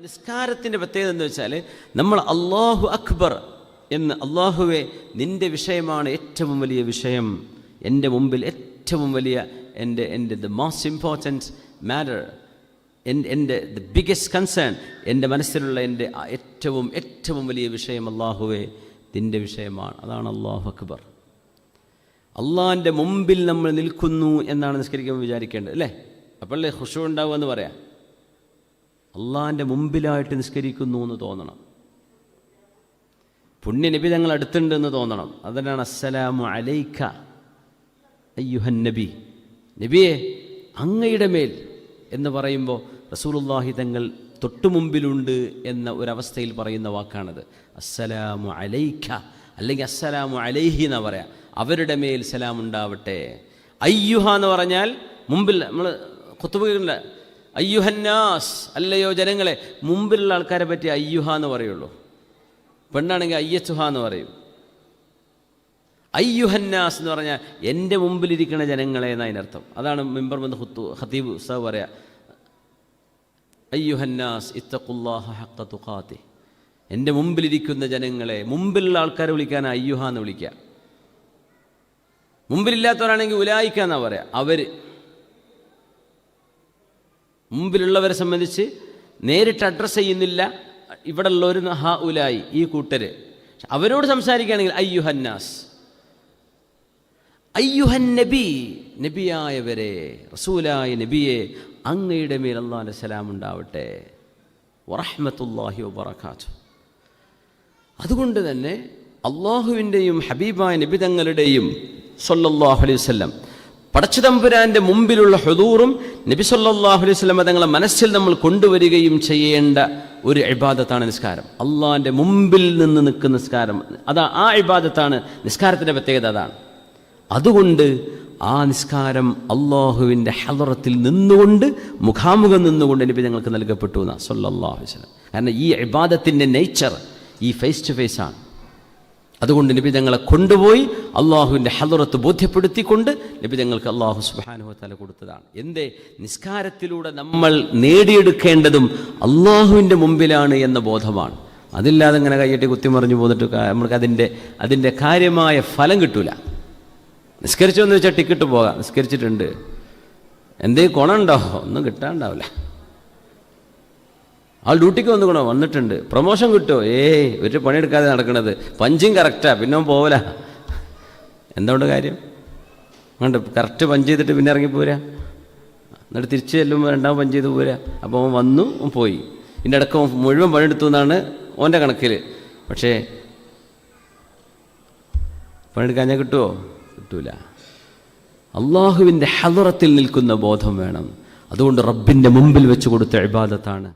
നിസ്കാരത്തിൻ്റെ പ്രത്യേകത എന്ന് വെച്ചാൽ നമ്മൾ അല്ലാഹു അക്ബർ എന്ന്, അള്ളാഹുവെ നിൻ്റെ വിഷയമാണ് ഏറ്റവും വലിയ വിഷയം, എൻ്റെ മുമ്പിൽ ഏറ്റവും വലിയ എൻ്റെ ദ മോസ്റ്റ് ഇമ്പോർട്ടൻറ്റ് മാറ്റർ, എൻ്റെ ദ ബിഗ്ഗസ്റ്റ് കൺസേൺ, എൻ്റെ മനസ്സിലുള്ള എൻ്റെ ഏറ്റവും വലിയ വിഷയം അള്ളാഹുവെ നിൻ്റെ വിഷയമാണ്. അതാണ് അല്ലാഹു അക്ബർ. അള്ളാഹിൻ്റെ മുമ്പിൽ നമ്മൾ നിൽക്കുന്നു എന്നാണ് നിസ്കരിക്കുമ്പോൾ വിചാരിക്കേണ്ടത്, അല്ലേ? അപ്പോഴല്ലേ ഖുശൂ ഉണ്ടാവുക എന്ന് പറയാം. അള്ളാഹിൻ്റെ മുമ്പിലായിട്ട് നിസ്കരിക്കുന്നു എന്ന് തോന്നണം. പുണ്യ നബി തങ്ങൾ അടുത്തുണ്ടെന്ന് തോന്നണം. അതിനാണ് അസ്സലാമു അലൈക അയ്യുഹൻ നബി, നബിയെ അങ്ങയുടെ മേൽ എന്ന് പറയുമ്പോൾ റസൂലുള്ളാഹി തങ്ങൾ തൊട്ടുമുമ്പിലുണ്ട് എന്ന ഒരവസ്ഥയിൽ പറയുന്ന വാക്കാണത്. അസ്സലാമു അലൈക അല്ലെങ്കിൽ അസ്സലാമു അലൈഹി എന്നാ പറയാം. അവരുടെ മേൽ സലാം ഉണ്ടാവട്ടെ. അയ്യുഹ എന്ന് പറഞ്ഞാൽ മുമ്പിൽ, നമ്മൾ ഖുതുബകളിൽ അയ്യുഹന്നാസ്, അല്ലയോ ജനങ്ങളെ, മുമ്പിലുള്ള ആൾക്കാരെ പറ്റി അയ്യുഹ എന്ന് പറയുള്ളൂ. പെണ്ണാണെങ്കിൽ അയ്യത്തുഹ എന്ന് പറയും. അയ്യുഹന്നാസ് എന്ന് പറഞ്ഞാൽ എൻ്റെ മുമ്പിലിരിക്കുന്ന ജനങ്ങളെ എന്നതിനർത്ഥം. അതാണ് മിമ്പർ വന്ന് ഖതീബ് ഉസ്താദ് പറയാ, അയ്യുഹന്നാസ് ഇത്തഖുല്ലാഹ ഹഖ്ക തുഖാതി, എൻ്റെ മുമ്പിലിരിക്കുന്ന ജനങ്ങളെ. മുമ്പിലുള്ള ആൾക്കാരെ വിളിക്കാൻ അയ്യുഹ എന്ന് വിളിക്കുക. മുമ്പിലില്ലാത്തവരാണെങ്കിൽ ഉലായിക്ക എന്നാ പറയാ. അവർ മുമ്പിലുള്ളവരെ സംബന്ധിച്ച് നേരിട്ട് അഡ്രസ്സ് ചെയ്യുന്നില്ല. ഇവിടെ ഉള്ളവർ ഹ ഉലായി, ഈ കൂട്ടര്. അവരോട് സംസാരിക്കുകയാണെങ്കിൽ അയ്യുഹന്നാസ്, അയ്യുഹൻ നബി, നബിയായവരെ, റസൂലായ നബിയെ അങ്ങയുടെ മേൽ അല്ലാഹുവിൻ്റെ സലാം ഉണ്ടാവട്ടെ, വറഹ്മത്തുള്ളാഹി വബറകാതുഹു. അതുകൊണ്ട് തന്നെ അള്ളാഹുവിൻ്റെയും ഹബീബായ നബി തങ്ങളുടെയും സല്ലല്ലാഹു അലൈഹി വസല്ലം പടച്ചതമ്പുരാൻ്റെ മുമ്പിലുള്ള ഹുദൂറും നബി സല്ലല്ലാഹു അലൈഹി വസല്ലം തങ്ങളെ മനസ്സിൽ നമ്മൾ കൊണ്ടുവരികയും ചെയ്യേണ്ട ഒരു ഇബാദത്താണ് നിസ്കാരം. അള്ളാഹിൻ്റെ മുമ്പിൽ നിന്ന് നിൽക്കുന്ന നിസ്കാരം, ആ ഇബാദത്താണ് നിസ്കാരത്തിൻ്റെ പ്രത്യേകത. അതാണ്. അതുകൊണ്ട് ആ നിസ്കാരം അള്ളാഹുവിൻ്റെ ഹളറത്തിൽ നിന്നുകൊണ്ട്, മുഖാമുഖം നിന്നുകൊണ്ട് നബി ഞങ്ങൾക്ക് നൽകപ്പെട്ടു എന്നാണ് സല്ലല്ലാഹു അലൈഹി വസല്ലം. കാരണം ഈ ഇബാദത്തിൻ്റെ നേച്ചർ ഈ ഫേസ് ടു ഫേസ് ആണ്. അതുകൊണ്ട് നബി ഞങ്ങളെ കൊണ്ടുപോയി അള്ളാഹുവിൻ്റെ ഹളറത്ത് ബോധ്യപ്പെടുത്തിക്കൊണ്ട് നബി ഞങ്ങൾക്ക് അള്ളാഹു സുബ്ഹാനഹു വ തആല കൊടുത്തതാണ്. എന്തേ? നിസ്കാരത്തിലൂടെ നമ്മൾ നേടിയെടുക്കേണ്ടതും അള്ളാഹുവിൻ്റെ മുമ്പിലാണ് എന്ന ബോധമാണ്. അതില്ലാതെ ഇങ്ങനെ കൈയ്യട്ടി കുത്തിമറിഞ്ഞു പോന്നിട്ട് നമ്മൾക്ക് അതിൻ്റെ കാര്യമായ ഫലം കിട്ടൂല. നിസ്കരിച്ചു എന്ന് വെച്ചാൽ ടിക്കറ്റ് പോകാം, നിസ്കരിച്ചിട്ടുണ്ട്, എന്തേലും ഗുണമുണ്ടോ? ഒന്നും കിട്ടാണ്ടാവില്ല. ആൾ ഡ്യൂട്ടിക്ക് വന്നിട്ടുണ്ട്, പ്രൊമോഷൻ കിട്ടുമോ? ഒരു പണിയെടുക്കാതെ നടക്കണത്, പഞ്ചിങ് കറക്റ്റാ, പിന്നെ പോവില്ല. എന്തുകൊണ്ട് കാര്യം? വേണ്ട, കറക്റ്റ് പഞ്ച് ചെയ്തിട്ട് പിന്നെ ഇറങ്ങിപ്പോരാ, എന്നിട്ട് തിരിച്ച് ചെല്ലുമ്പോൾ രണ്ടാമത് പഞ്ച് ചെയ്ത് പോരാ. അപ്പോൾ അവൻ വന്നു, പോയി. ഇതിൻ്റെ ഇടയ്ക്ക് മുഴുവൻ പണിയെടുത്തു എന്നാണ് ഓൻ്റെ കണക്കിൽ. പക്ഷേ പണിയെടുക്കാൻ കിട്ടുമോ? കിട്ടൂല. അള്ളാഹുവിൻ്റെ ഹളറത്തിൽ നിൽക്കുന്ന ബോധം വേണം. അതുകൊണ്ട് റബ്ബിൻ്റെ മുമ്പിൽ വെച്ച് കൊടുത്ത ഇബാദത്താണ്.